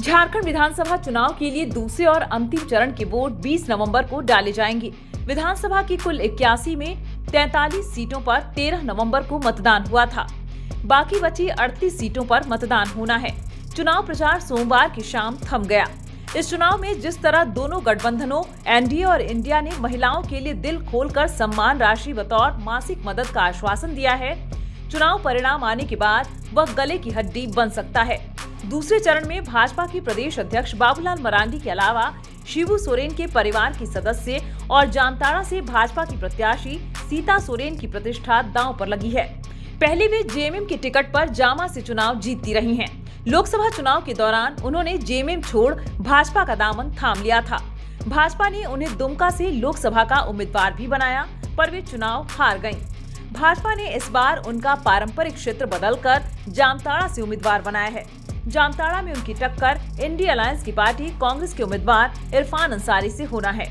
झारखंड विधानसभा चुनाव के लिए दूसरे और अंतिम चरण के वोट 20 नवंबर को डाले जाएंगे। विधानसभा की कुल 81 में 43 सीटों पर 13 नवंबर को मतदान हुआ था। बाकी बची 38 सीटों पर मतदान होना है। चुनाव प्रचार सोमवार की शाम थम गया। इस चुनाव में जिस तरह दोनों गठबंधनों एनडीए और इंडिया ने महिलाओं के लिए दिल खोलकर सम्मान राशि बतौर मासिक मदद का आश्वासन दिया है, चुनाव परिणाम आने के बाद वह गले की हड्डी बन सकता है। दूसरे चरण में भाजपा की प्रदेश अध्यक्ष बाबूलाल मरांडी के अलावा शिबू सोरेन के परिवार की सदस्य और जामताड़ा से भाजपा की प्रत्याशी सीता सोरेन की प्रतिष्ठा दांव पर लगी है। पहले वे जेएमएम के टिकट पर जामा से चुनाव जीतती रही हैं। लोकसभा चुनाव के दौरान उन्होंने जेएमएम छोड़ भाजपा का दामन थाम लिया था। भाजपा ने उन्हें दुमका से लोकसभा का उम्मीदवार भी बनाया, पर वे चुनाव हार गयीं। भाजपा ने इस बार उनका पारंपरिक क्षेत्र बदलकर जामताड़ा से उम्मीदवार बनाया है। जामताड़ा में उनकी टक्कर इंडिया अलायंस की पार्टी कांग्रेस के उम्मीदवार इरफान अंसारी से होना है।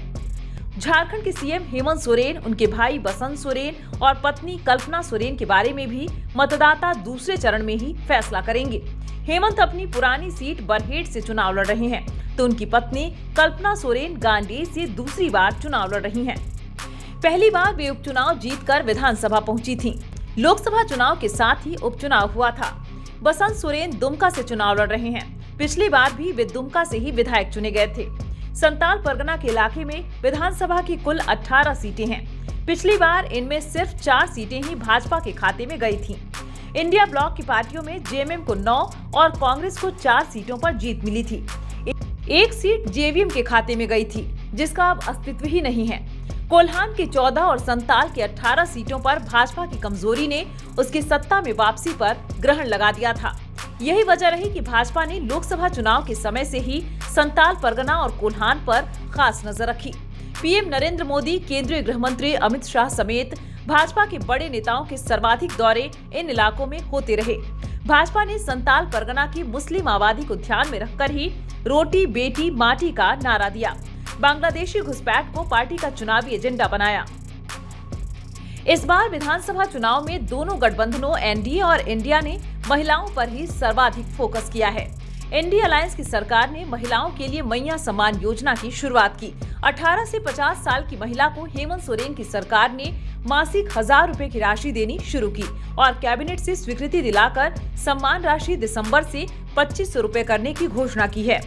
झारखंड के सीएम हेमंत सोरेन, उनके भाई बसंत सोरेन और पत्नी कल्पना सोरेन के बारे में भी मतदाता दूसरे चरण में ही फैसला करेंगे। हेमंत अपनी पुरानी सीट बरहेट से चुनाव लड़ रहे हैं, तो उनकी पत्नी कल्पना सोरेन गांडेय से दूसरी बार चुनाव लड़ रही हैं। पहली बार वे उपचुनाव जीतकर विधानसभा पहुंची थीं। लोकसभा चुनाव के साथ ही उपचुनाव हुआ था। बसंत सोरेन दुमका से चुनाव लड़ रहे हैं। पिछली बार भी वे दुमका से ही विधायक चुने गए थे। संताल परगना के इलाके में विधानसभा की कुल 18 सीटें हैं। पिछली बार इनमें सिर्फ 4 सीटें ही भाजपा के खाते में गई थीं। इंडिया ब्लॉक की पार्टियों में जेएमएम को 9 और कांग्रेस को 4 सीटों पर जीत मिली थी। एक सीट जेवीएम के खाते में गई थी, जिसका अब अस्तित्व ही नहीं है। कोल्हान के 14 और संताल के 18 सीटों पर भाजपा की कमजोरी ने उसकी सत्ता में वापसी पर ग्रहण लगा दिया था। यही वजह रही कि भाजपा ने लोकसभा चुनाव के समय से ही संताल परगना और कोल्हान पर खास नजर रखी। पीएम नरेंद्र मोदी, केंद्रीय गृह मंत्री अमित शाह समेत भाजपा के बड़े नेताओं के सर्वाधिक दौरे इन इलाकों में होते रहे। भाजपा ने संताल परगना की मुस्लिम आबादी को ध्यान में रखकर ही रोटी बेटी माटी का नारा दिया। बांग्लादेशी घुसपैठ को पार्टी का चुनावी एजेंडा बनाया। इस बार विधानसभा चुनाव में दोनों गठबंधनों एनडीए और इंडिया ने महिलाओं पर ही सर्वाधिक फोकस किया है। इंडिया अलायंस की सरकार ने महिलाओं के लिए मैया सम्मान योजना की शुरुआत की। 18 से 50 साल की महिला को हेमंत सोरेन की सरकार ने मासिक 1000 रुपए की राशि देनी शुरू की और कैबिनेट से स्वीकृति दिलाकर सम्मान राशि दिसंबर से 2500 रुपए करने की घोषणा की है।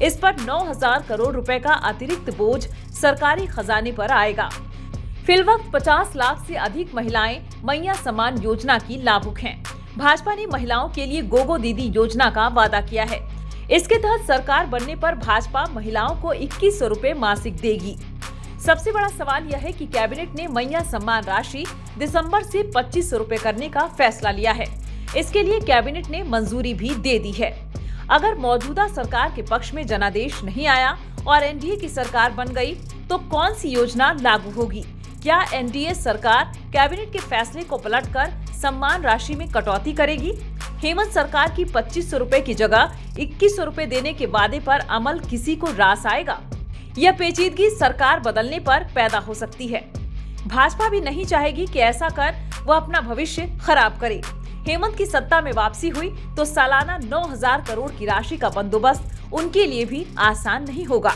इस पर 9000 करोड़ रुपए का अतिरिक्त बोझ सरकारी खजाने पर आएगा। फिलवक्त 50 लाख से अधिक महिलाएं मैया सम्मान योजना की लाभुक हैं। भाजपा ने महिलाओं के लिए गोगो दीदी योजना का वादा किया है। इसके तहत सरकार बनने पर भाजपा महिलाओं को 2100 रुपए मासिक देगी। सबसे बड़ा सवाल यह है कि कैबिनेट ने मैया सम्मान राशि दिसंबर से 2500 रुपए करने का फैसला लिया है। इसके लिए कैबिनेट ने मंजूरी भी दे दी है। अगर मौजूदा सरकार के पक्ष में जनादेश नहीं आया और एनडीए की सरकार बन गई, तो कौन सी योजना लागू होगी? क्या एनडीए सरकार कैबिनेट के फैसले को पलटकर सम्मान राशि में कटौती करेगी? हेमंत सरकार की 2500 रुपए की जगह 2100 रुपए देने के वादे पर अमल किसी को रास आएगा? यह पेचीदगी सरकार बदलने पर पैदा हो सकती है। भाजपा भी नहीं चाहेगी कि ऐसा कर वह अपना भविष्य खराब करे। हेमंत की सत्ता में वापसी हुई तो सालाना 9000 करोड़ की राशि का बंदोबस्त उनके लिए भी आसान नहीं होगा।